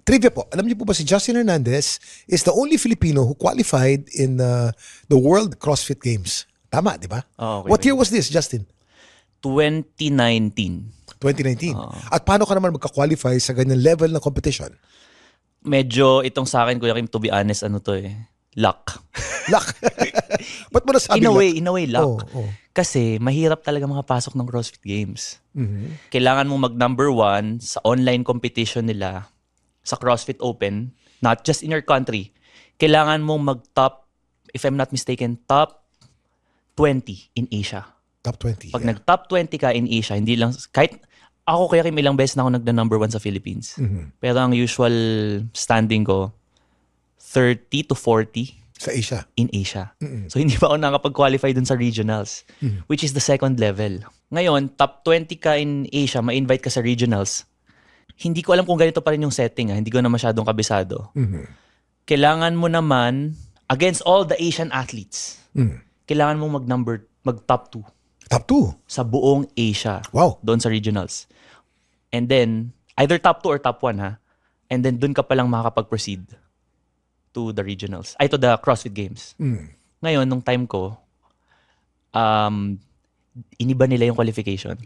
Trivia po, alam niyo po ba si Justin Hernandez is the only Filipino who qualified in the World CrossFit Games. Tama, di ba? Oh, okay, What year was this, Justin? 2019. 2019. At paano ka naman magka-qualify sa ganyan level ng competition? Medyo itong sa akin, Kuya Kim, to be honest, luck. Luck. Ba't mo nasabi luck? In a way, luck. Kasi mahirap talaga makapasok ng CrossFit Games. Kailangan mong mag-number 1 sa online competition nila sa CrossFit Open, not just in your country. Kailangan mong mag-top, if I'm not mistaken, top 20 in Asia. Top 20. Pag nag-top 20 ka in Asia, hindi lang, kahit ako Kuya Kim, ilang beses na ako nagda-number 1 sa Philippines. Pero ang usual standing ko, 30 to 40 Sa Asia. in Asia. So hindi pa ako nakapag-qualify dun sa regionals, which is the second level. Ngayon, top 20 ka in Asia, ma-invite ka sa regionals. Hindi ko alam kung ganito pa rin yung setting. Hindi ko na masyadong kabisado. Kailangan mo naman, against all the Asian athletes, kailangan mo mag-top 2. Top 2? Sa buong Asia. Wow. Doon sa regionals. And then, either top 2 or top 1 ha. And then, doon ka palang makakapag-proceed to the regionals. To the CrossFit Games. Ngayon, nung time ko, iniba nila yung qualification.